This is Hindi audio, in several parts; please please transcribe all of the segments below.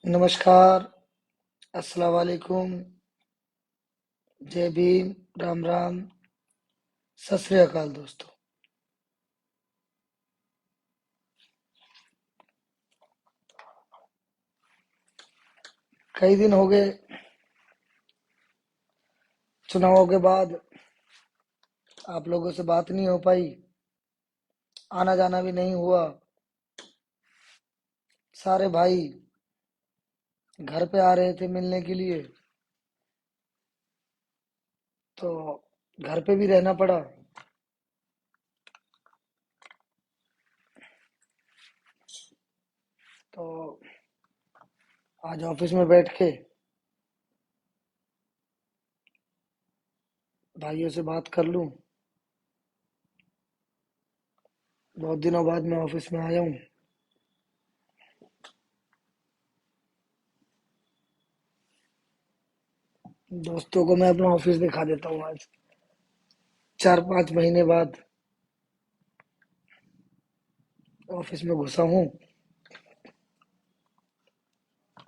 नमस्कार, अस्सलाम वालेकुम, जय भीम, राम राम, सत श्री अकाल दोस्तों। कई दिन हो गए चुनावों के बाद आप लोगों से बात नहीं हो पाई, आना जाना भी नहीं हुआ। सारे भाई घर पे आ रहे थे मिलने के लिए, तो घर पे भी रहना पड़ा। तो आज ऑफिस में बैठ के भाइयों से बात कर लूं। बहुत दिनों बाद मैं ऑफिस में आया हूँ। दोस्तों को मैं अपना ऑफिस दिखा देता हूँ आज, 4-5 महीने बाद ऑफिस में घुसा हूँ।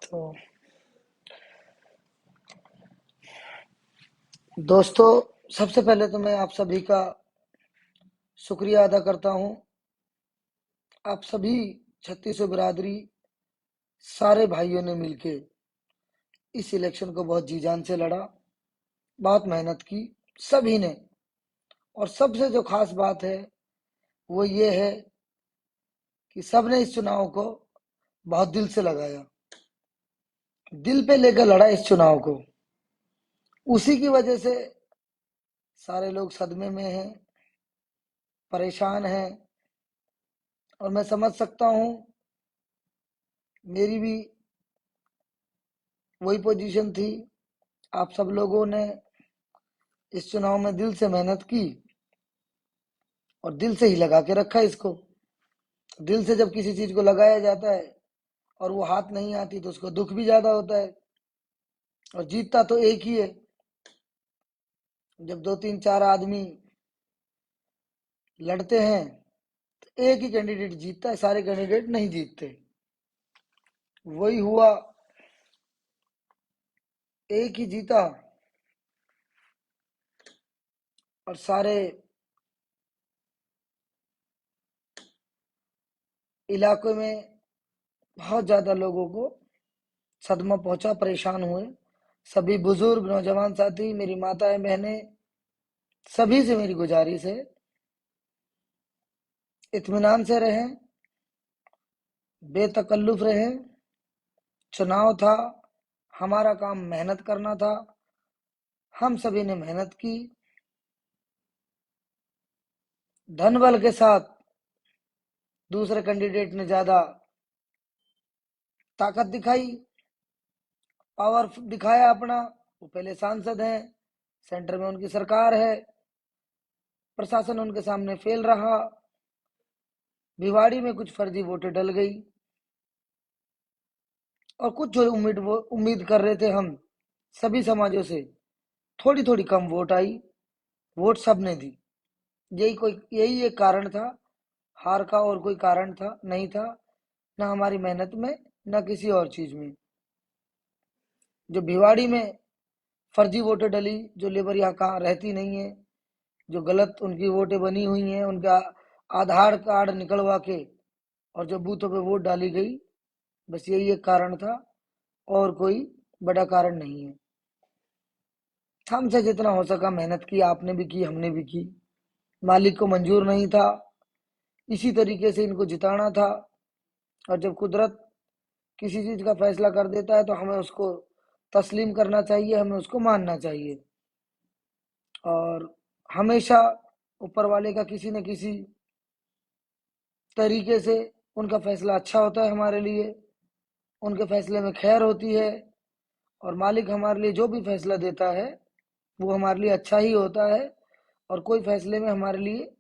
तो दोस्तों, सबसे पहले तो मैं आप सभी का शुक्रिया अदा करता हूँ। आप सभी छत्तीसों बिरादरी, सारे भाइयों ने मिलके इस इलेक्शन को बहुत जी जान से लड़ा, बहुत मेहनत की सभी ने। और सबसे जो खास बात है वो ये है कि सबने इस चुनाव को बहुत दिल से लगाया, दिल पे लेकर लड़ा इस चुनाव को। उसी की वजह से सारे लोग सदमे में हैं, परेशान हैं। और मैं समझ सकता हूँ, मेरी भी वही पोजीशन थी। आप सब लोगों ने इस चुनाव में दिल से मेहनत की और दिल से ही लगा के रखा इसको। दिल से जब किसी चीज को लगाया जाता है और वो हाथ नहीं आती तो उसको दुख भी ज्यादा होता है। और जीतता तो एक ही है। जब 2-3-4 आदमी लड़ते हैं तो एक ही कैंडिडेट जीतता है, सारे कैंडिडेट नहीं जीतते। वही हुआ, एक ही जीता। और सारे इलाके में बहुत ज्यादा लोगों को सदमा पहुंचा, परेशान हुए। सभी बुजुर्ग, नौजवान साथी, मेरी माताएं, बहनें, सभी से मेरी गुजारिश है, इत्मीनान से रहें, बेतकल्लुफ रहें। चुनाव था, हमारा काम मेहनत करना था, हम सभी ने मेहनत की। धन बल के साथ दूसरे कैंडिडेट ने ज्यादा ताकत दिखाई, पावर दिखाया अपना। वो पहले सांसद हैं, सेंटर में उनकी सरकार है, प्रशासन उनके सामने फेल रहा। भिवाड़ी में कुछ फर्जी वोटें डल गई और कुछ जो उम्मीद कर रहे थे हम सभी समाजों से, थोड़ी थोड़ी कम वोट आई। वोट सबने दी। यही एक कारण था हार का, और कोई कारण था नहीं था, ना हमारी मेहनत में, ना किसी और चीज में। जो भिवाड़ी में फर्जी वोटें डली, जो लेबर यहाँ कहाँ रहती नहीं है, जो गलत उनकी वोटें बनी हुई हैं, उनका आधार कार्ड निकलवा के और जो बूथों पे वोट डाली गई, बस यही एक कारण था, और कोई बड़ा कारण नहीं है। हमसे जितना हो सका मेहनत की, आपने भी की, हमने भी की। मालिक को मंजूर नहीं था, इसी तरीके से इनको जिताना था। और जब कुदरत किसी चीज का फैसला कर देता है तो हमें उसको तस्लीम करना चाहिए, हमें उसको मानना चाहिए। और हमेशा ऊपर वाले का किसी न किसी तरीके से उनका फैसला अच्छा होता है हमारे लिए, उनके फैसले में खैर होती है। और मालिक हमारे लिए जो भी फैसला देता है वो हमारे लिए अच्छा ही होता है। और कोई फैसले में हमारे लिए,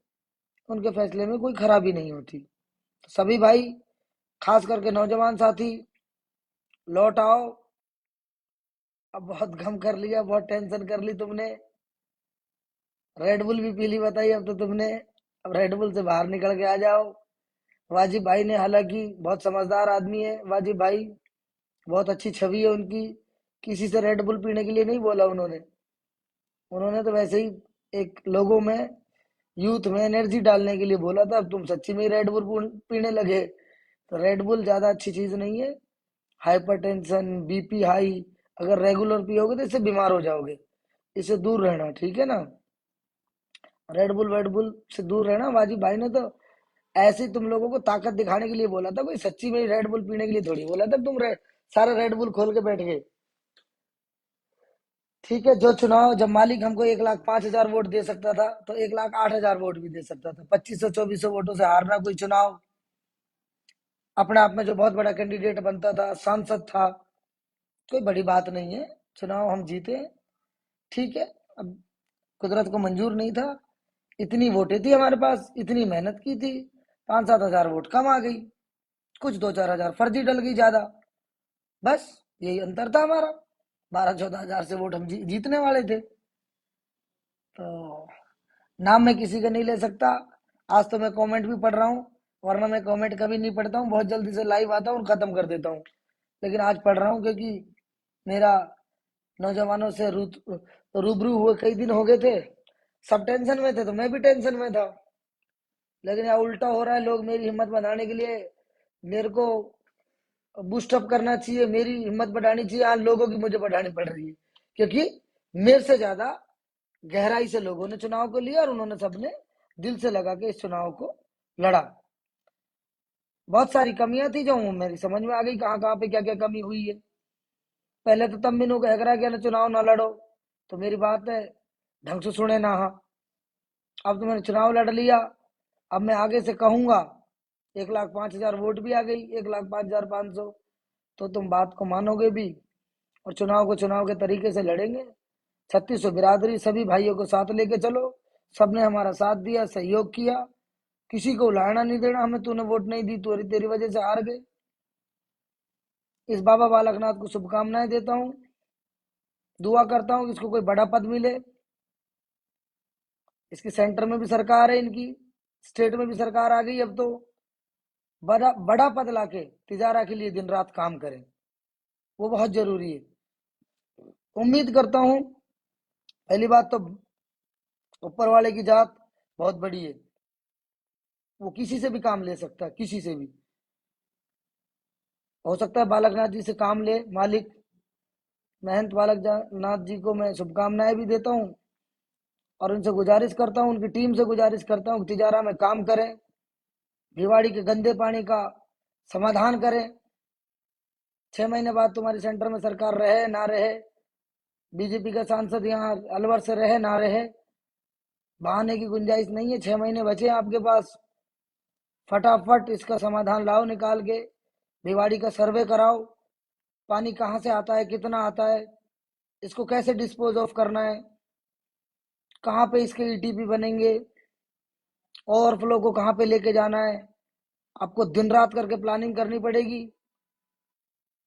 उनके फैसले में कोई खराबी नहीं होती। तो सभी भाई, खास करके नौजवान साथी, लौट आओ। अब बहुत गम कर लिया, बहुत टेंशन कर ली तुमने, रेड बुल भी पी ली बताइए अब तो तुमने। अब रेड बुल से बाहर निकल के आ जाओ। वाजिब भाई ने, हालांकि बहुत समझदार आदमी है वाजिब भाई, बहुत अच्छी छवि है उनकी। किसी से रेड बुल पीने के लिए नहीं बोला उन्होंने। उन्होंने तो वैसे ही एक लोगों में, यूथ में एनर्जी डालने के लिए बोला था। अब तुम सच्ची में ही रेड बुल पीने लगे। तो रेड बुल ज्यादा अच्छी चीज नहीं है। हाइपरटेंशन, बीपी हाई, अगर रेगुलर पियोगे तो इससे बीमार हो जाओगे। इससे दूर रहना, ठीक है ना। रेड बुल से दूर रहना। वाजिब भाई ने तो ऐसे ही तुम लोगों को ताकत दिखाने के लिए बोला था, कोई सच्ची में रेड बुल पीने के लिए थोड़ी बोला था। तुम सारे रेड बुल खोल के बैठ गए। ठीक है, जो चुनाव, जब मालिक हमको 1,05,000 वोट दे सकता था तो 1,08,000 वोट भी दे सकता था। 2500 2400 वोटों से हारना कोई चुनाव अपने आप में जो बहुत बड़ा कैंडिडेट बनता था, सांसद था, कोई बड़ी बात नहीं है। चुनाव हम जीते, ठीक है। अब कुदरत को मंजूर नहीं था, इतनी वोटें थी हमारे पास, इतनी मेहनत की थी, 5-7 हजार वोट कम आ गई, कुछ 2-4 हजार फर्जी डल गई ज्यादा। बस यही अंतर था हमारा। 12-14 हजार से वोट हम जीतने वाले थे। तो नाम मैं किसी का नहीं ले सकता। आज तो मैं कमेंट भी पढ़ रहा हूँ, वरना मैं कमेंट कभी नहीं पढ़ता हूँ। बहुत जल्दी से लाइव आता हूँ और खत्म कर देता हूँ। लेकिन आज पढ़ रहा हूँ क्योंकि मेरा नौजवानों से रूबरू हुए कई दिन हो गए थे। सब टेंशन में थे तो मैं भी टेंशन में था। लेकिन यहाँ उल्टा हो रहा है। लोग मेरी हिम्मत बढ़ाने के लिए मेरे को बूस्टअप करना चाहिए, मेरी हिम्मत बढ़ानी चाहिए। आज लोगों की मुझे बढ़ानी पड़ रही है, क्योंकि मेरे से ज्यादा गहराई से लोगों ने चुनाव को लिया और उन्होंने सबने दिल से लगा के इस चुनाव को लड़ा। बहुत सारी कमियां थी जो मेरी समझ में आ गई, कहाँ कहाँ पे क्या क्या कमी हुई है। पहले तो तब मैंने कह रहा कि ना चुनाव ना लड़ो, तो मेरी बात है ढंग से सुने ना। हाँ, अब तो मैंने चुनाव लड़ लिया। अब मैं आगे से कहूंगा, 1,05,000 वोट भी आ गई, 1,05,500, तो तुम बात को मानोगे भी और चुनाव को चुनाव के तरीके से लड़ेंगे। 3600 बिरादरी, सभी भाइयों को साथ लेके चलो। सबने हमारा साथ दिया, सहयोग किया। किसी को उलाहना नहीं देना हमें, तूने वोट नहीं दी, तेरी वजह से हार गए। इस बाबा बालकनाथ को शुभकामनाएं देता हूँ। दुआ करता हूँ कि इसको कोई बड़ा पद मिले। इसकी सेंटर में भी सरकार है, इनकी स्टेट में भी सरकार आ गई। अब तो बड़ा बड़ा पद लाके तिजारा के लिए दिन रात काम करें, वो बहुत जरूरी है। उम्मीद करता हूँ, पहली बात तो ऊपर वाले की जात बहुत बड़ी है। वो किसी से भी काम ले सकता है, किसी से भी। हो सकता है बालकनाथ जी से काम ले मालिक। महंत बालकनाथ जी को मैं शुभकामनाएं भी देता हूँ और उनसे गुजारिश करता हूँ, उनकी टीम से गुजारिश करता हूँ कि तिजारा में काम करें, भिवाड़ी के गंदे पानी का समाधान करें। 6 महीने बाद तुम्हारी सेंटर में सरकार रहे ना रहे, बीजेपी का सांसद यहाँ अलवर से रहे ना रहे, बहाने की गुंजाइश नहीं है। 6 महीने बचे आपके पास, फटाफट इसका समाधान लाओ निकाल के। भिवाड़ी का सर्वे कराओ, पानी कहाँ से आता है, कितना आता है, इसको कैसे डिस्पोज ऑफ करना है, कहाँ पे इसके ईटीपी बनेंगे, ओवरफ्लो को कहाँ पे लेके जाना है। आपको दिन रात करके प्लानिंग करनी पड़ेगी।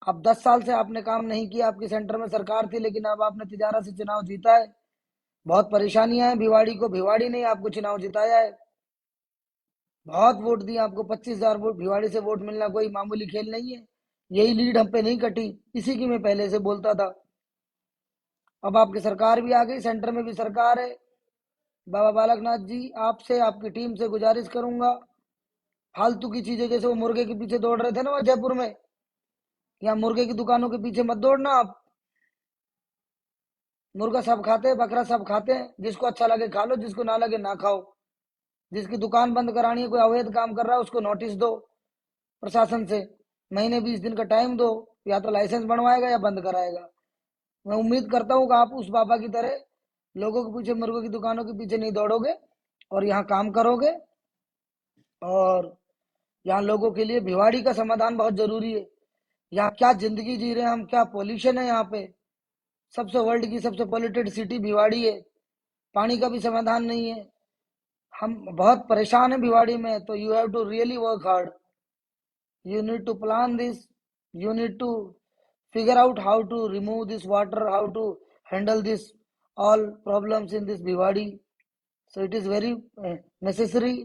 अब 10 साल से आपने काम नहीं किया, आपकी सेंटर में सरकार थी, लेकिन अब आपने तिजारा से चुनाव जीता है। बहुत परेशानियां हैं भिवाड़ी को, भिवाड़ी ने आपको चुनाव जिताया है। बहुत वोट दिए आपको, 25,000 वोट। भिवाड़ी से वोट मिलना कोई मामूली खेल नहीं है। यही लीड हम पे नहीं कटी, इसी की मैं पहले से बोलता था। अब आपकी सरकार भी आ गई, सेंटर में भी सरकार है। बाबा बालकनाथ जी, आपसे आपकी टीम से गुजारिश करूंगा, फालतू की चीजें जैसे वो मुर्गे के पीछे दौड़ रहे थे ना वहाँ जयपुर में, यहाँ मुर्गे की दुकानों के पीछे मत दौड़ना आप। मुर्गा सब खाते हैं, बकरा सब खाते हैं, जिसको अच्छा लगे खा लो, जिसको ना लगे ना खाओ। जिसकी दुकान बंद करानी है, कोई अवैध काम कर रहा है, उसको नोटिस दो प्रशासन से। महीने 20 दिन का टाइम दो, या तो लाइसेंस बनवाएगा या बंद कराएगा। मैं उम्मीद करता हूँ कि आप उस बाबा की तरह लोगों के पीछे, मुर्गों की दुकानों के पीछे नहीं दौड़ोगे और यहाँ काम करोगे। और यहाँ लोगों के लिए भिवाड़ी का समाधान बहुत जरूरी है। यहाँ क्या जिंदगी जी रहे हैं हम, क्या पॉल्यूशन है यहाँ पे। सबसे वर्ल्ड की सबसे पॉल्यूटेड सिटी भिवाड़ी है, पानी का भी समाधान नहीं है। हम बहुत परेशान है भिवाड़ी में। तो you have to really work hard, you need to plan this, you need to figure out how to remove this water, how to handle this all problems in this Bhiwadi. so it is very necessary।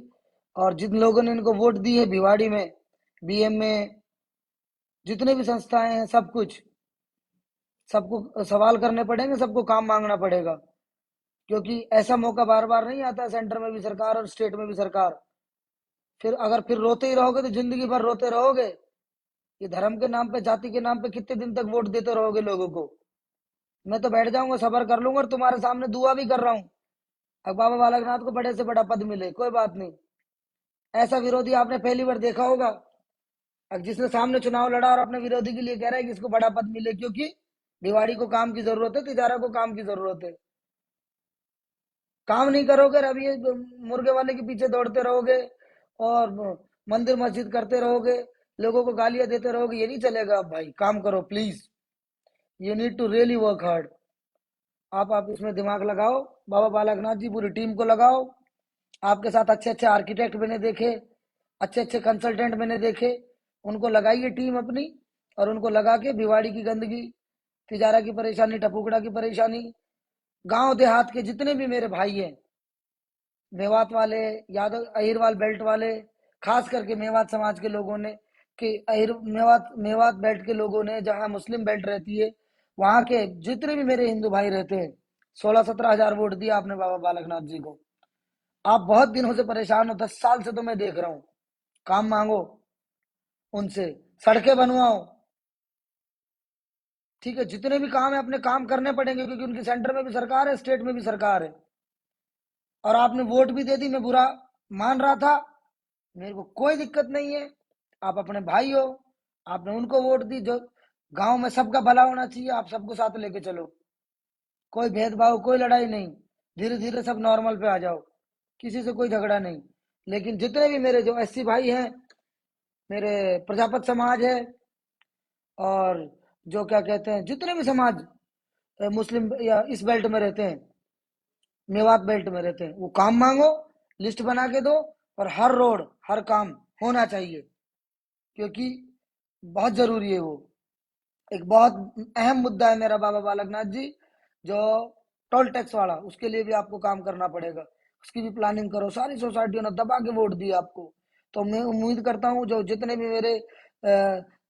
और जिन लोगों ने इनको वोट दी है भिवाड़ी में, बीएम में, जितने भी संस्थाएं हैं, सब कुछ, सबको सवाल करने पड़ेंगे, सबको काम मांगना पड़ेगा। क्योंकि ऐसा मौका बार बार नहीं आता, सेंटर में भी सरकार और स्टेट में भी सरकार। फिर अगर फिर रोते ही रहोगे तो जिंदगी भर रोते रहोगे। ये धर्म के नाम पे, जाति के नाम पे कितने दिन तक वोट देते रहोगे लोगों को? मैं तो बैठ जाऊंगा, सबर कर लूंगा, और तुम्हारे सामने दुआ भी कर रहा हूँ। अब बाबा बालकनाथ को बड़े से बड़ा पद मिले, कोई बात नहीं। ऐसा विरोधी आपने पहली बार देखा होगा। अब जिसने सामने चुनाव लड़ा और अपने विरोधी के लिए कह रहा है कि इसको बड़ा पद मिले, क्योंकि भिवाड़ी को काम की जरूरत है, तिजारा को काम की जरूरत है। काम नहीं करोगे, अब ये मुर्गे वाले के पीछे दौड़ते रहोगे और मंदिर मस्जिद करते रहोगे, लोगों को गालियां देते रहोगे, ये नहीं चलेगा। अब भाई काम करो please. You need to really work hard. आप इसमें दिमाग लगाओ। बाबा बालकनाथ जी, पूरी टीम को लगाओ। आपके साथ अच्छे अच्छे आर्किटेक्ट मैंने देखे, अच्छे अच्छे कंसल्टेंट मैंने देखे। उनको लगाइए टीम अपनी, और उनको लगा के भिवाड़ी की गंदगी, तिजारा की परेशानी, टपुकड़ा की परेशानी, गांव देहात के जितने भी मेरे भाई हैं, मेवात वाले, यादव अहिरवाल बेल्ट वाले, खास करके मेवात समाज के लोगों ने, कि अहिर मेवात मेवात बेल्ट के लोगों ने, जहां मुस्लिम बेल्ट रहती है, वहां के जितने भी मेरे हिंदू भाई रहते हैं, 16-17 हजार वोट दिया आपने बाबा बालकनाथ जी को। आप बहुत दिनों से परेशान हो, 10 साल से तो मैं देख रहा हूँ। काम मांगो उनसे, सड़कें बनवाओ। ठीक है, जितने भी काम है अपने काम करने पड़ेंगे, क्योंकि उनकी सेंटर में भी सरकार है, स्टेट में भी सरकार है। और आपने वोट भी दे दी, मैं बुरा मान रहा था, मेरे को कोई दिक्कत नहीं है। आप अपने भाई हो, आपने उनको वोट दी। जो गांव में सबका भला होना चाहिए, आप सबको साथ लेके चलो। कोई भेदभाव, कोई लड़ाई नहीं। धीरे धीरे सब नॉर्मल पे आ जाओ, किसी से कोई झगड़ा नहीं। लेकिन जितने भी मेरे जो एससी भाई हैं, मेरे प्रजापत समाज है, और जो क्या कहते हैं, जितने भी समाज मुस्लिम या इस बेल्ट में रहते हैं, मेवात बेल्ट में रहते हैं, वो काम मांगो, लिस्ट बना के दो। और हर रोड, हर काम होना चाहिए, क्योंकि बहुत जरूरी है वो। एक बहुत अहम मुद्दा है मेरा बाबा बालकनाथ जी, जो टोल टैक्स वाला, उसके लिए भी आपको काम करना पड़ेगा। उसकी भी प्लानिंग करो। सारी सोसाइटियों ने दबा के वोट दिया आपको। तो मैं उम्मीद करता हूँ जो जितने भी मेरे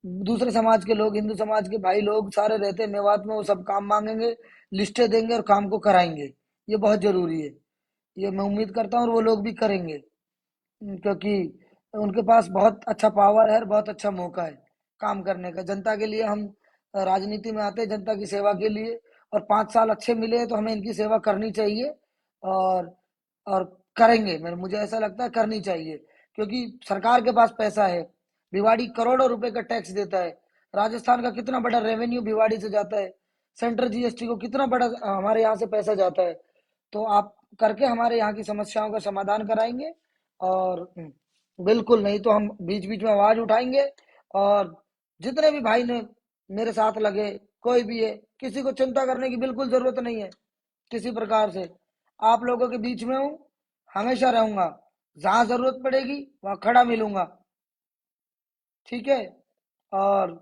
दूसरे समाज के लोग, हिंदू समाज के भाई लोग सारे रहते हैं मेवात में, वो सब काम मांगेंगे, लिस्टें देंगे और काम को कराएंगे। ये बहुत जरूरी है। ये मैं उम्मीद करता हूँ और वो लोग भी करेंगे, क्योंकि उनके पास बहुत अच्छा पावर है और बहुत अच्छा मौका है काम करने का। जनता के लिए हम राजनीति में आते हैं, जनता की सेवा के लिए। और 5 साल अच्छे मिले हैं तो हमें इनकी सेवा करनी चाहिए। और और करेंगे, मैं मुझे ऐसा लगता है करनी चाहिए, क्योंकि सरकार के पास पैसा है। भिवाड़ी करोड़ों रुपए का टैक्स देता है। राजस्थान का कितना बड़ा रेवेन्यू भिवाड़ी से जाता है। सेंट्रल जीएसटी को कितना बड़ा हमारे यहाँ से पैसा जाता है। तो आप करके हमारे यहाँ की समस्याओं का समाधान कराएंगे। और बिल्कुल नहीं तो हम बीच बीच में आवाज उठाएंगे। और जितने भी भाई ने मेरे साथ लगे, कोई भी है, किसी को चिंता करने की बिल्कुल जरूरत नहीं है किसी प्रकार से। आप लोगों के बीच में हूँ, हमेशा रहूंगा। जहां जरूरत पड़ेगी वहां खड़ा मिलूंगा। ठीक है। और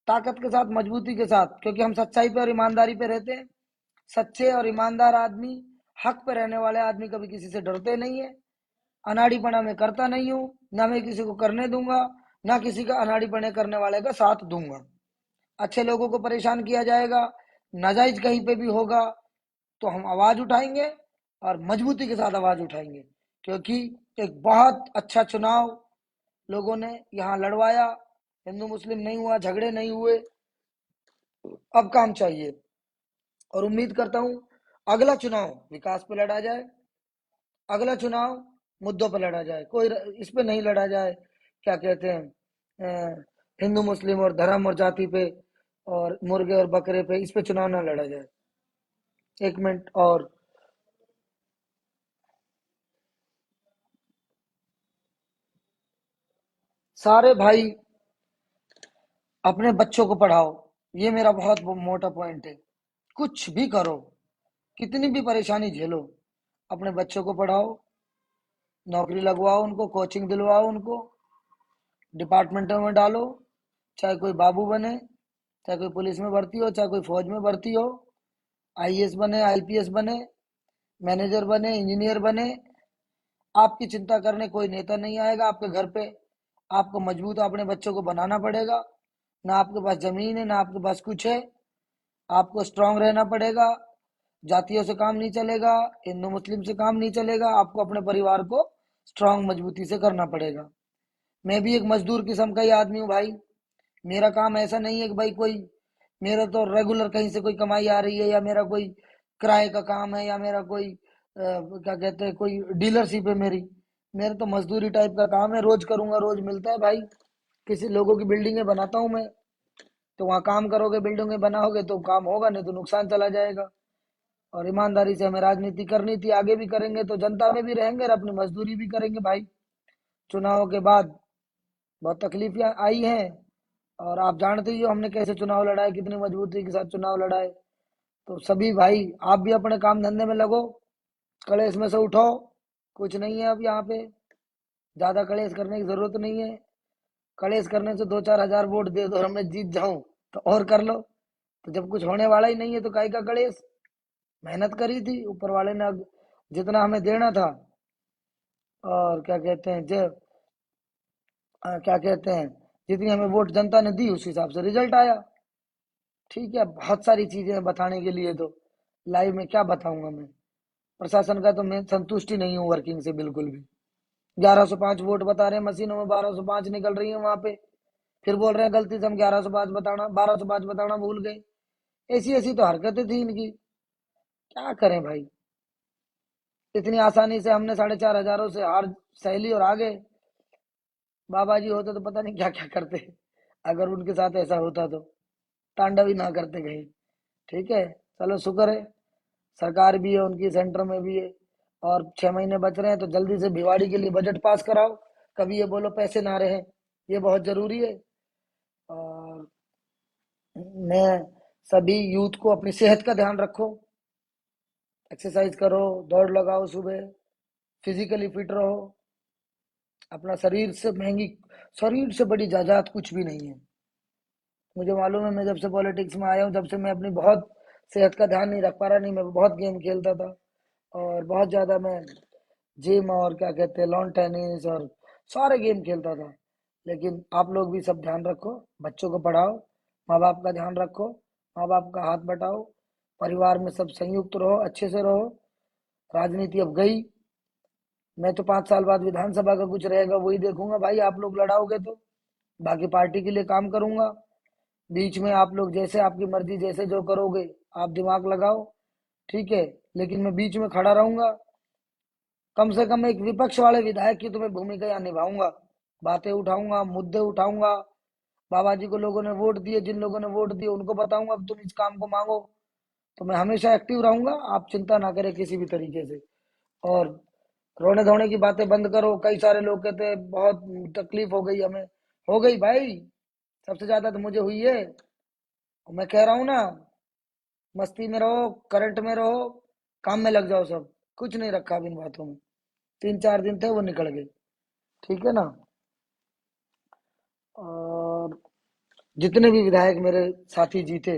ताकत के साथ, मजबूती के साथ, क्योंकि हम सच्चाई पे और ईमानदारी पे रहते हैं। सच्चे और ईमानदार आदमी, हक पे रहने वाले आदमी कभी किसी से डरते नहीं है। अनाड़ीपना मैं करता नहीं हूँ, ना मैं किसी को करने दूंगा, ना किसी का अनाड़ीपने करने वाले का साथ दूंगा। अच्छे लोगों को परेशान किया जाएगा, नाजायज कहीं पे भी होगा, तो हम आवाज उठाएंगे, और मजबूती के साथ आवाज उठाएंगे। क्योंकि एक बहुत अच्छा चुनाव लोगों ने यहाँ लड़वाया, हिंदू मुस्लिम नहीं हुआ, झगड़े नहीं हुए। अब काम चाहिए। और उम्मीद करता हूँ अगला चुनाव विकास पे लड़ा जाए, अगला चुनाव मुद्दों पर लड़ा जाए, कोई इस पे नहीं लड़ा जाए, क्या कहते हैं, हिंदू मुस्लिम और धर्म और जाति पे और मुर्गे और बकरे पे, इस पे चुनाव ना लड़ा जाए। एक मिनट और। सारे भाई अपने बच्चों को पढ़ाओ, ये मेरा बहुत मोटा पॉइंट है। कुछ भी करो, कितनी भी परेशानी झेलो, अपने बच्चों को पढ़ाओ, नौकरी लगवाओ उनको, कोचिंग दिलवाओ उनको, डिपार्टमेंटों में डालो। चाहे कोई बाबू बने, चाहे कोई पुलिस में भर्ती हो, चाहे कोई फौज में भर्ती हो, आईएएस बने, आईपीएस बने, मैनेजर बने, इंजीनियर बने। आपकी चिंता करने कोई नेता नहीं आएगा आपके घर पे। आपको मजबूत अपने बच्चों को बनाना पड़ेगा। ना आपके पास जमीन है, ना आपके पास कुछ है, आपको स्ट्रांग रहना पड़ेगा। जातियों से काम नहीं चलेगा, हिंदू मुस्लिम से काम नहीं चलेगा, आपको अपने परिवार को स्ट्रांग मजबूती से करना पड़ेगा। मैं भी एक मजदूर किस्म का ही आदमी हूँ भाई। मेरा काम ऐसा नहीं है कि भाई कोई, मेरा तो रेगुलर कहीं से कोई कमाई आ रही है, या मेरा कोई किराए का काम है, या मेरा कोई क्या कहते हैं, कोई डीलरशिप है मेरी। मेरा तो मजदूरी टाइप का काम है, रोज करूंगा रोज मिलता है भाई। किसी लोगों की बिल्डिंगें बनाता हूँ मैं, तो वहां काम करोगे, बिल्डिंगें बनाओगे तो काम होगा, नहीं तो नुकसान चला जाएगा। और ईमानदारी से हमें राजनीति करनी थी, आगे भी करेंगे, तो जनता में भी रहेंगे और अपनी मजदूरी भी करेंगे भाई। चुनाव के बाद बहुत तकलीफें आई हैं, और आप जानते ही हो हमने कैसे चुनाव लड़ाए, कितनी मजबूती के साथ चुनाव लड़ाए। तो सभी भाई आप भी अपने काम धंधे में लगो, कलेश में से उठो। कुछ नहीं है अब यहाँ पे, ज्यादा कलेश करने की जरूरत नहीं है। कलेश करने से 2-4 हजार वोट दे दो और मैं जीत जाऊं तो और कर लो। तो जब कुछ होने वाला ही नहीं है तो काहे का कलेश। मेहनत करी थी ऊपर वाले ने, जितना हमें देना था, और क्या कहते हैं जब क्या कहते हैं, जितनी हमें वोट जनता ने दी उस हिसाब से रिजल्ट आया। ठीक है, बहुत सारी चीजें हैं बताने के लिए, तो लाइव में क्या बताऊंगा मैं। प्रशासन का तो मैं संतुष्टि नहीं हूँ वर्किंग से बिल्कुल भी। 1105 वोट बता रहे हैं, मशीनों में 1205 निकल रही है वहां पे। फिर बोल रहे हैं गलती से हम 1105 बताना, 1205 बताना भूल गए। ऐसी ऐसी तो हरकतें थी इनकी, क्या करें भाई। इतनी आसानी से हमने 4,500 से हार सह ली और आगे। बाबा जी होते तो पता नहीं क्या क्या करते, अगर उनके साथ ऐसा होता तो तांडव ही ना करते कहीं। ठीक है, चलो शुक्र है सरकार भी है उनकी, सेंटर में भी है। और 6 महीने बच रहे हैं तो जल्दी से भिवाड़ी के लिए बजट पास कराओ। कभी ये बोलो पैसे ना रहे, ये बहुत जरूरी है। और मैं सभी यूथ को अपनी सेहत का ध्यान रखो, एक्सरसाइज करो, दौड़ लगाओ सुबह, फिजिकली फिट रहो। अपना शरीर से बड़ी जायदाद कुछ भी नहीं है। मुझे मालूम है, मैं जब से पॉलिटिक्स में आया हूँ, जब से मैं अपनी बहुत सेहत का ध्यान नहीं रख पा रहा। नहीं, मैं बहुत गेम खेलता था, और बहुत ज्यादा मैं जिम और क्या कहते हैं लॉन टेनिस और सारे गेम खेलता था। लेकिन आप लोग भी सब ध्यान रखो, बच्चों को पढ़ाओ, माँ बाप का ध्यान रखो, माँ बाप का हाथ बटाओ, परिवार में सब संयुक्त रहो, अच्छे से रहो। राजनीति अब गई, मैं तो 5 साल बाद विधानसभा का कुछ रहेगा वही देखूंगा भाई, आप लोग लड़ाओगे तो। बाकी पार्टी के लिए काम करूंगा, बीच में आप लोग जैसे आपकी मर्जी, जैसे जो करोगे आप दिमाग लगाओ। ठीक है, लेकिन मैं बीच में खड़ा रहूंगा। कम से कम एक विपक्ष वाले विधायक की तो मैं भूमिका यहाँ निभाऊंगा, बातें उठाऊंगा, मुद्दे उठाऊंगा। बाबा जी को लोगों ने वोट दिए, जिन लोगों ने वोट दिए उनको बताऊंगा अब तुम इस काम को मांगो। तो मैं हमेशा एक्टिव रहूंगा, आप चिंता ना करें किसी भी तरीके से। और रोने धोने की बातें बंद करो। कई सारे लोग कहते हैं बहुत तकलीफ हो गई हमें, हो गई भाई, सबसे ज्यादा तो मुझे हुई है। और मैं कह रहा हूँ ना, मस्ती में रहो, करंट में रहो, काम में लग जाओ सब। कुछ नहीं रखा अब इन बातों में, 3-4 दिन थे वो निकल गए। ठीक है ना। और जितने भी विधायक मेरे साथी जीते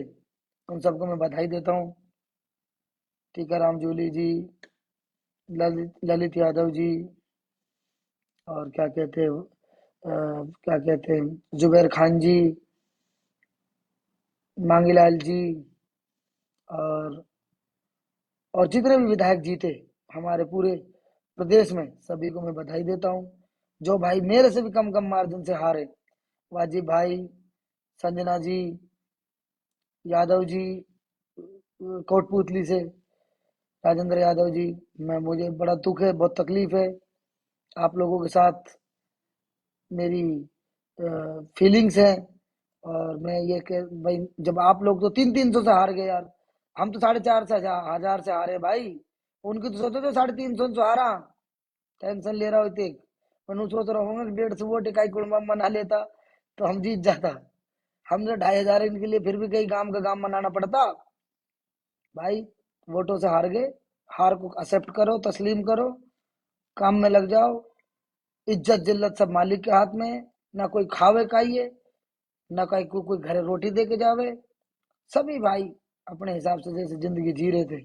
उन सबको मैं बधाई देता हूँ। टीकाराम जूली जी, ललित यादव जी, और क्या कहते हैं क्या कहते हैं जुबैर खान जी, मांगीलाल जी, और जितने भी विधायक जीते हमारे पूरे प्रदेश में, सभी को मैं बधाई देता हूँ। जो भाई मेरे से भी कम कम मार्जिन से हारे, वाजिब भाई, संजना जी, यादव जी, कोटपुतली से राजेंद्र यादव जी, मैं मुझे बड़ा दुख है, बहुत तकलीफ है। आप लोगों के साथ मेरी फीलिंग्स है। और मैं ये कह भाई, जब आप लोग तो 300-300 से हार गए यार, हम तो 450 से, 1000 से हारे भाई। उनकी तो सोचो तो 350 से हारा, टेंशन ले रहा हो इतने। मैं सोच रहा हूँ 150 वोट इकाई कुड़मा मना लेता तो हम जीत जाता। हम तो 2,500 इनके लिए फिर भी कई गांव का गांव मनाना पड़ता भाई। वोटों से हार गए, हार को एक्सेप्ट करो, तस्लीम करो, काम में लग जाओ। इज्जत जिल्लत सब मालिक के हाथ में है, ना कोई खावे खाइए, ना कोई घरे रोटी दे के जावे। सभी भाई अपने हिसाब से जैसे जिंदगी जी रहे थे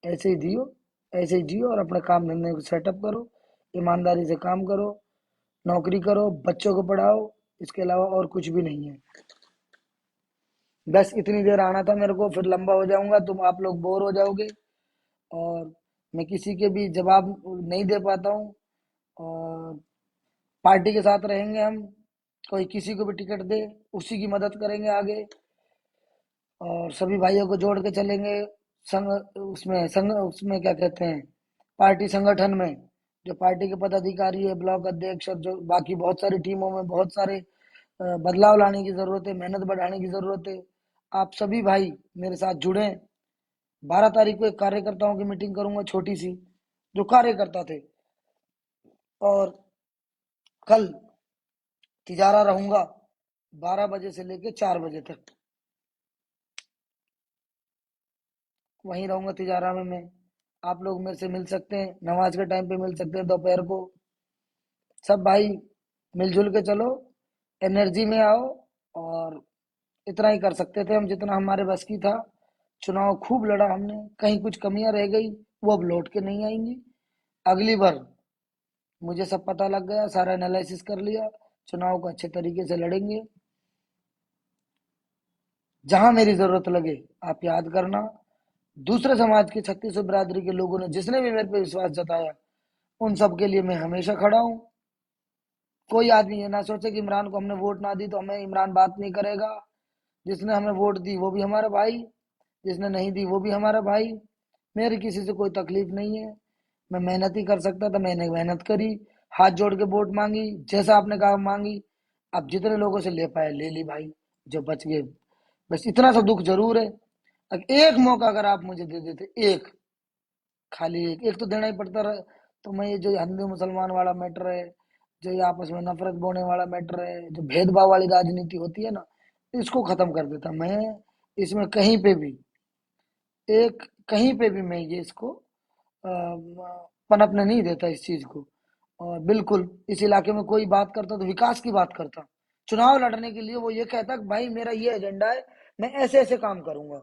ऐसे ही जियो, ऐसे ही जियो, और अपने काम धंधे को सेटअप करो, ईमानदारी से काम करो। नौकरी करो, बच्चों को पढ़ाओ, इसके अलावा और कुछ भी नहीं है। बस इतनी देर आना था मेरे को, फिर लंबा हो जाऊंगा, तुम आप लोग बोर हो जाओगे, और मैं किसी के भी जवाब नहीं दे पाता हूँ। और पार्टी के साथ रहेंगे हम, कोई किसी को भी टिकट दे उसी की मदद करेंगे आगे, और सभी भाइयों को जोड़ के चलेंगे। संग उसमें क्या कहते हैं, पार्टी संगठन में जो पार्टी के पदाधिकारी है, ब्लॉक अध्यक्ष और जो बाकी बहुत सारी टीमों में बहुत सारे बदलाव लाने की जरूरत है, मेहनत बढ़ाने की जरूरत है। आप सभी भाई मेरे साथ जुड़े। 12 तारीख को एक कार्यकर्ताओं की मीटिंग करूंगा छोटी सी, जो कार्यकर्ता थे, और कल तिजारा रहूंगा 12 बजे से लेके 4 बजे तक, वहीं रहूंगा तिजारा में मैं। आप लोग मेरे से मिल सकते हैं, नमाज के टाइम पे मिल सकते हैं दोपहर को। सब भाई मिलजुल के चलो, एनर्जी में आओ। और इतना ही कर सकते थे हम, जितना हमारे बस की था। चुनाव खूब लड़ा हमने, कहीं कुछ कमियां रह गई वो अब लौट के नहीं आएंगी। अगली बार मुझे सब पता लग गया, सारा एनालिसिस कर लिया, चुनाव को अच्छे तरीके से लड़ेंगे। जहां मेरी जरूरत लगे आप याद करना। दूसरे समाज के 36 बिरादरी के लोगों ने जिसने भी मेरे पे विश्वास जताया, उन सब के लिए मैं हमेशा खड़ा हूँ। कोई आदमी ये ना सोचे कि इमरान को हमने वोट ना दी तो हमें इमरान बात नहीं करेगा। जिसने हमें वोट दी वो भी हमारा भाई, जिसने नहीं दी वो भी हमारा भाई। मेरी किसी से कोई तकलीफ नहीं है। मैं मेहनत ही कर सकता था, मैंने मेहनत करी, हाथ जोड़ के वोट मांगी, जैसा आपने कहा मांगी। अब जितने लोगों से ले पाए ले ली भाई, जो बच गए। बस इतना सा दुख जरूर है। अब एक मौका अगर आप मुझे दे देते, एक, खाली एक, एक तो देना ही पड़ता रहा, तो मैं ये जो हिंदू मुसलमान वाला मैटर है, जो ये आपस में नफरत बोने वाला मैटर है, जो भेदभाव वाली राजनीति होती है ना, इसको खत्म कर देता मैं। इसमें कहीं पे भी, एक कहीं पे भी मैं ये इसको पनपने नहीं देता इस चीज को। और बिल्कुल इस इलाके में कोई बात करता तो विकास की बात करता। चुनाव लड़ने के लिए वो ये कहता कि भाई मेरा ये एजेंडा है, मैं ऐसे ऐसे काम करूंगा,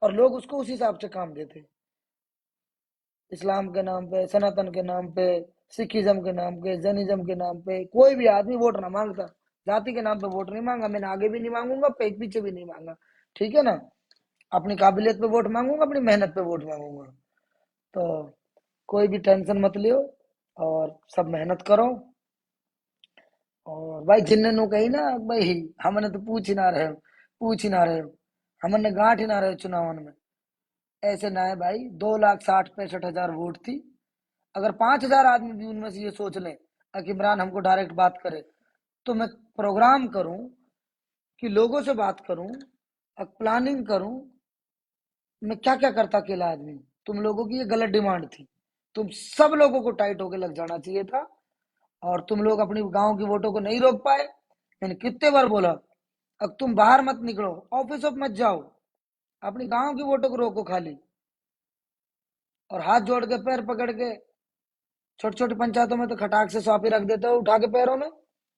और लोग उसको उस हिसाब से काम देते। इस्लाम के नाम पे, सनातन के नाम पे, सिखिज्म के नाम पे, जैनिज्म के नाम पे कोई भी आदमी वोट ना मांगता। जाति के नाम पे वोट नहीं मांगा मैंने, आगे भी नहीं मांगूंगा, पीछे भी नहीं मांगा। ठीक है ना। अपनी काबिलियत पे वोट मांगूंगा, अपनी मेहनत पे वोट मांगूंगा। तो कोई भी टेंशन मत लियो, और सब मेहनत करो। और भाई जिन्ने नु कही ना भाई, हमने तो पूछ ही ना रहे हो, हमने गांठ ही ना रहे चुनाव में। ऐसे ना है भाई, 2,60,65,हजार वोट थी। अगर 5,000 आदमी भी उनमें से ये सोच लें कि इमरान हमको डायरेक्ट बात करे, तो मैं प्रोग्राम करूं कि लोगों से बात करूं, प्लानिंग करूं। मैं क्या क्या करता अकेला आदमी। तुम लोगों की ये गलत डिमांड थी, तुम सब लोगों को टाइट होके लग जाना चाहिए था। और तुम लोग अपनी गांव की वोटों को नहीं रोक पाए। मैंने कितने बार बोला, अब तुम बाहर मत निकलो, ऑफिस ऑफ मत जाओ, अपनी गांव की वोटों को रोको खाली। और हाथ जोड़ के पैर पकड़ के, छोटी छोटी पंचायतों में तो खटाक से सौंपी रख देते हो उठा के पैरों में।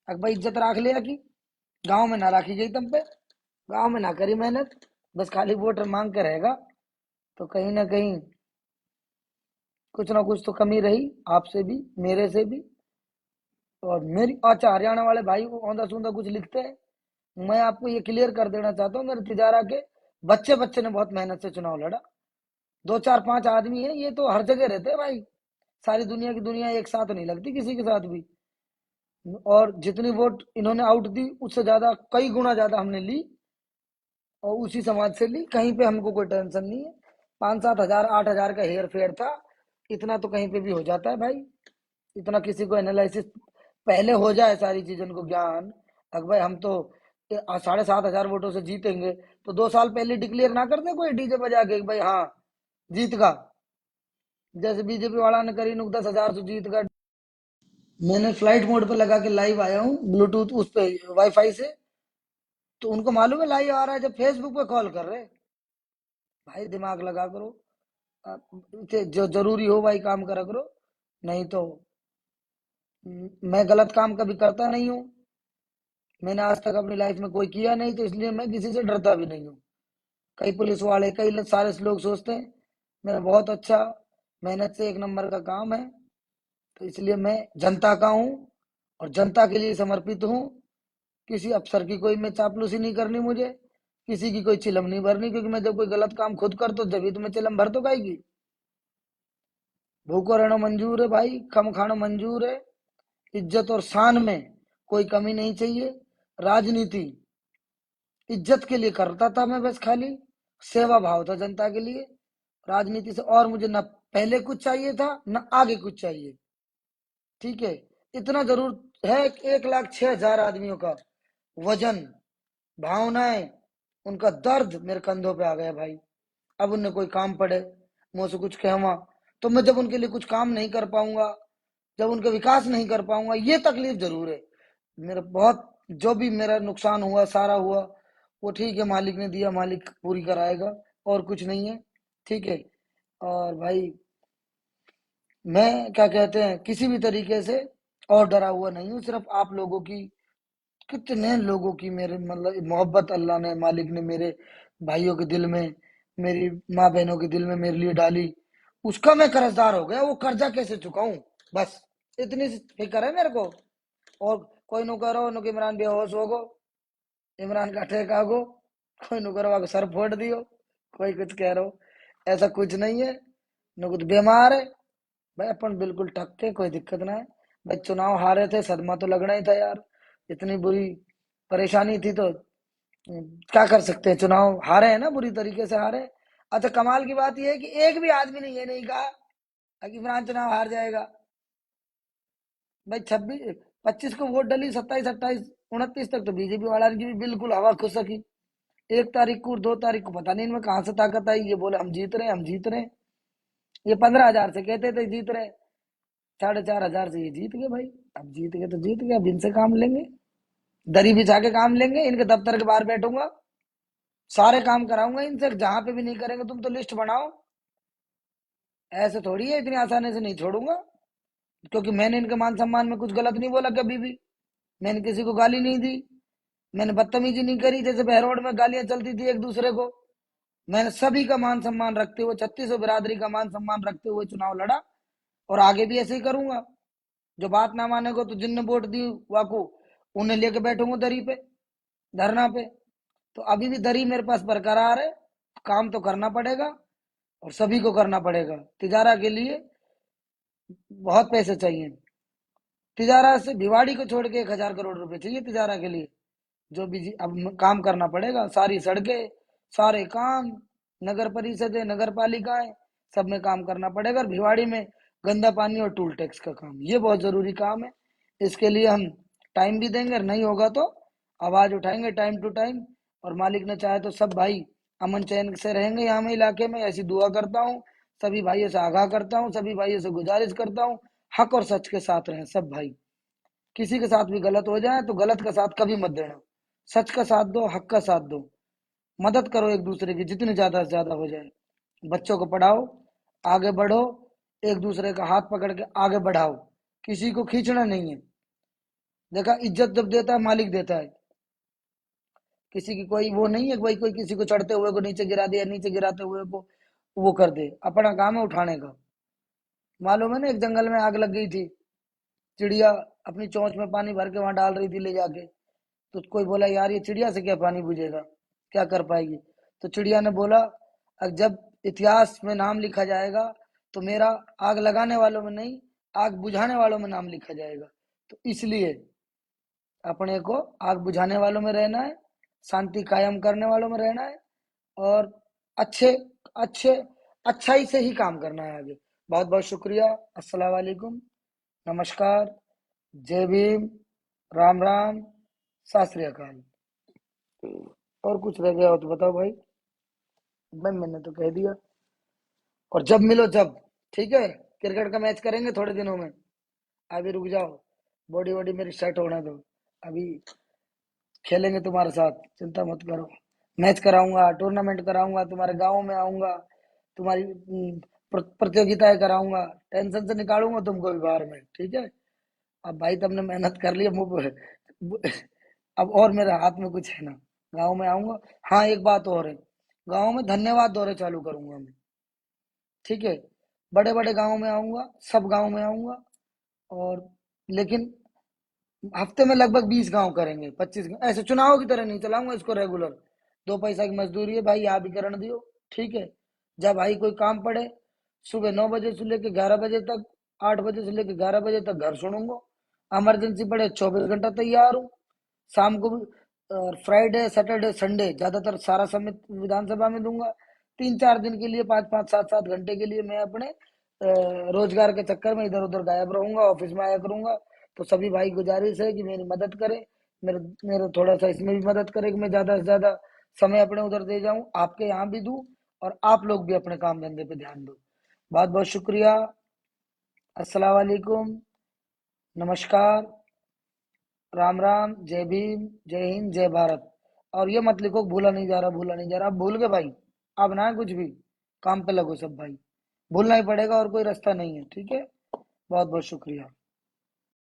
अब भाई इज्जत रख लिया की, गांव में ना रखी गई तुम पे, गांव में ना करी मेहनत, बस खाली वोटर मांग के रहेगा। तो कहीं ना कहीं कुछ ना कुछ तो कमी रही, आपसे भी मेरे से भी। और मेरी, अच्छा हरियाणा वाले भाई को औंधा सूंधा कुछ लिखते हैं। मैं आपको ये क्लियर कर देना चाहता हूँ, मेरे तिजारा के बच्चे बच्चे ने बहुत मेहनत से चुनाव लड़ा। 2 4 5 आदमी है, ये तो हर जगह रहते हैं भाई। सारी दुनिया की दुनिया एक साथ नहीं लगती किसी के साथ भी। और जितनी वोट इन्होंने आउट दी, उससे ज्यादा, कई गुना ज्यादा हमने ली, और उसी समाज से ली। कहीं पे हमको कोई टेंशन नहीं है। 5 7 हजार 8 हजार का हेर फेर था, इतना तो कहीं पे भी हो जाता है भाई। इतना किसी को एनालिसिस पहले हो जाए, सारी चीजों को ज्ञान। अगर भाई हम तो 7,500 वोटों से जीतेंगे, तो 2 साल पहले डिक्लेयर ना कर दे कोई डीजे बजा के कि भाई हाँ जीत का, जैसे बीजेपी वाला ने करी नुक 10,000 से जीत का। मैंने फ्लाइट मोड पे लगा के लाइव आया हूँ, ब्लूटूथ उस पे, वाईफाई से। तो उनको मालूम है लाइव आ रहा है, जब फेसबुक पे कॉल कर रहे। भाई दिमाग लगा करो, जो जरूरी हो भाई काम करा करो। नहीं तो मैं गलत काम कभी करता नहीं हूँ। मैंने आज तक अपनी लाइफ में कोई किया नहीं, तो इसलिए मैं किसी से डरता भी नहीं हूँ। कई पुलिस वाले, सारे लोग सोचते हैं मेरा बहुत अच्छा मेहनत से 1 नंबर का काम है, तो इसलिए मैं जनता का हूँ। और जनता के लिए समर्पित हूँ। किसी अफसर की कोई मैं चापलूसी नहीं करनी मुझे, किसी की कोई चिलम नहीं भरनी, क्योंकि मैं जब कोई गलत काम खुद कर तो जब तो मैं चिलम भर तो गाएगी। भूखो रहना मंजूर है भाई, कम खाना मंजूर है। इज्जत और शान में कोई कमी नहीं चाहिए। राजनीति इज्जत के लिए करता था मैं, बस खाली सेवा भाव था जनता के लिए। राजनीति से और मुझे न पहले कुछ चाहिए था न आगे कुछ चाहिए। ठीक है, इतना जरूर है कि 1,06,000 आदमियों का वजन, भावनाएं, उनका दर्द मेरे कंधों पे आ गया भाई। अब उन्हें कोई काम पड़े, मुझसे कुछ कहवा, तो मैं जब उनके लिए कुछ काम नहीं कर पाऊंगा, जब उनका विकास नहीं कर पाऊंगा, ये तकलीफ जरूर है मेरा बहुत। जो भी मेरा नुकसान हुआ सारा हुआ, वो ठीक है, मालिक ने दिया, मालिक पूरी कराएगा, और कुछ नहीं है। ठीक है। और भाई मैं क्या कहते हैं, किसी भी तरीके से और डरा हुआ नहीं हूँ, सिर्फ आप लोगों की, कितने लोगों की मेरे मतलब मोहब्बत अल्लाह ने, मालिक ने मेरे भाइयों के दिल में, मेरी माँ बहनों के दिल में मेरे लिए डाली, उसका मैं कर्जदार हो गया। वो कर्जा कैसे चुकाऊं, बस इतनी सी फिक्र है मेरे को। और कोई नु करो नु कि इमरान बेहोश हो गो, इमरान का ठेका गो, कोई नु करो आगे सर फोड़ दियो, कोई कुछ कह रहो, ऐसा कुछ नहीं है। न कुछ बीमार है भाई, अपन बिल्कुल टक के, कोई दिक्कत ना है भाई। चुनाव हारे थे, सदमा तो लगना ही था यार, इतनी बुरी परेशानी थी तो क्या कर सकते हैं, चुनाव हारे हैं ना, बुरी तरीके से हारे। अच्छा, कमाल की बात यह है कि एक भी आदमी ने ये नहीं कहा कि इमरान चुनाव हार जाएगा। भाई 26 25 को वोट डली, 27 28 29 तक तो बीजेपी वाला की भी बिल्कुल हवा खुशकी। 1 तारीख को 2 तारीख को पता नहीं इनमें कहाँ से ताकत आई, ये बोले हम जीत रहे हैं, हम जीत रहे हैं। ये 15,000 से कहते थे जीत रहे, 4,500 से ये जीत गए भाई। अब जीत गए तो जीत गए, अब इनसे काम लेंगे, दरी बिछा के काम लेंगे, इनके दफ्तर के बाहर बैठूंगा, सारे काम कराऊंगा इनसे। जहां पे भी नहीं करेंगे तुम तो लिस्ट बनाओ, ऐसे थोड़ी है, इतनी आसानी से नहीं छोड़ूंगा। क्योंकि मैंने इनके मान सम्मान में कुछ गलत नहीं बोला कभी भी, मैंने किसी को गाली नहीं दी, मैंने बदतमीजी नहीं करी जैसे बहरोड में गालियां चलती थी एक दूसरे को। मैंने सभी का मान सम्मान रखते हुए, 3600 बिरादरी का मान सम्मान रखते हुए चुनाव लड़ा, और आगे भी ऐसे ही करूंगा। जो बात ना माने को तो जिनने वोट दी वाकू, उन्हें लेके बैठूंगा दरी पे, धरना पे। तो अभी भी दरी मेरे पास बरकरार है, काम तो करना पड़ेगा, और सभी को करना पड़ेगा। तिजारा के लिए बहुत पैसे चाहिए, तिजारा से भिवाड़ी को छोड़ के 1,000 करोड़ रुपए चाहिए तिजारा के लिए। जो भी अब काम करना पड़ेगा, सारी सड़कें, सारे काम, नगर परिषद है, नगर पालिकाएं, सब में काम करना पड़ेगा। और भिवाड़ी में गंदा पानी और टूल टैक्स का काम, ये बहुत जरूरी काम है। इसके लिए हम टाइम भी देंगे, और नहीं होगा तो आवाज उठाएंगे टाइम टू टाइम। और मालिक ने चाहे तो सब भाई अमन चैन से रहेंगे यहाँ में, इलाके में, ऐसी दुआ करता हूँ। सभी भाइयों से आगाह करता हूँ, सभी भाइयों से गुजारिश करता हूँ, हक और सच के साथ रहें सब भाई। किसी के साथ भी गलत हो जाए तो गलत का साथ कभी मत देना, सच का साथ दो, हक का साथ दो। मदद करो एक दूसरे की, जितनी ज्यादा से ज्यादा हो जाए। बच्चों को पढ़ाओ, आगे बढ़ो, एक दूसरे का हाथ पकड़ के आगे बढ़ाओ, किसी को खींचना नहीं है। देखा, इज्जत जब देता है मालिक देता है, किसी की कोई वो नहीं है कि भाई कोई किसी को चढ़ते हुए को नीचे गिरा दे, या नीचे गिराते हुए को वो कर दे। अपना काम है उठाने का। मालूम है ना, एक जंगल में आग लग गई थी, चिड़िया अपनी चोंच में पानी भर के वहां डाल रही थी ले जाके। तो कोई बोला यार ये चिड़िया से क्या पानी बुझेगा, क्या कर पाएगी। तो चिड़िया ने बोला, अब जब इतिहास में नाम लिखा जाएगा तो मेरा आग लगाने वालों में नहीं, आग बुझाने वालों में नाम लिखा जाएगा। तो इसलिए अपने को आग बुझाने वालों में रहना है, शांति कायम करने वालों में रहना है, और अच्छे अच्छे अच्छाई से ही काम करना है आगे। बहुत बहुत शुक्रिया। अस्सलाम वालेकुम, नमस्कार, जय भीम, राम राम, सत श्री अकाल। और कुछ रह गया हो तो बताओ भाई। भाई मैंने तो कह दिया। और जब मिलो जब, ठीक है, क्रिकेट का मैच करेंगे थोड़े दिनों में। अभी रुक जाओ, बॉडी वॉडी मेरी सेट होने दो, अभी खेलेंगे तुम्हारे साथ, चिंता मत करो। मैच कराऊंगा, टूर्नामेंट कराऊंगा, तुम्हारे गांव में आऊंगा, तुम्हारी प्रतियोगिताएं कराऊंगा, टेंशन से निकालूंगा तुमको भी बाहर में, ठीक है। अब भाई तुमने मेहनत कर ली, अब और मेरे हाथ में कुछ है ना। गांव में आऊंगा। हाँ, एक बात और है, गांव में धन्यवाद दौरे चालू करूंगा मैं, ठीक है। बड़े बड़े गांव में आऊंगा, सब गांव में आऊंगा। और लेकिन हफ्ते में लगभग 20 गांव करेंगे, 25 ऐसे चुनाव की तरह नहीं चलाऊंगा इसको रेगुलर। 2 पैसा की मजदूरी है भाई, आप ही करण दियो। ठीक है। जब भाई कोई काम पड़े, सुबह 9 बजे से लेके 11 बजे तक, 8 बजे से लेके 11 बजे तक घर सुनूंगा। इमरजेंसी पड़े 24 घंटा तैयार हूँ। शाम को भी। और फ्राइडे सैटरडे संडे ज्यादातर सारा समय विधानसभा में दूंगा। 3-4 दिन के लिए, 5-5 7-7 घंटे के लिए मैं अपने रोजगार के चक्कर में इधर उधर गायब रहूंगा, ऑफिस में आया करूंगा। तो सभी भाई गुजारिश है कि मेरी मदद करें। मेरे मेरे थोड़ा सा इसमें भी मदद करें कि मैं ज्यादा से ज्यादा समय अपने उधर दे जाऊं, आपके यहाँ भी दूं। और आप लोग भी अपने काम धंधे पे ध्यान दो। बहुत बहुत शुक्रिया। अस्सलाम वालेकुम। नमस्कार। राम राम। जय भीम। जय हिंद। जय भारत। और ये मत लिखो भूला नहीं जा रहा, भूला नहीं जा रहा। अब भूल गए भाई। अब ना कुछ भी काम पे लगो सब भाई। भूलना ही पड़ेगा, और कोई रास्ता नहीं है। ठीक है। बहुत बहुत शुक्रिया।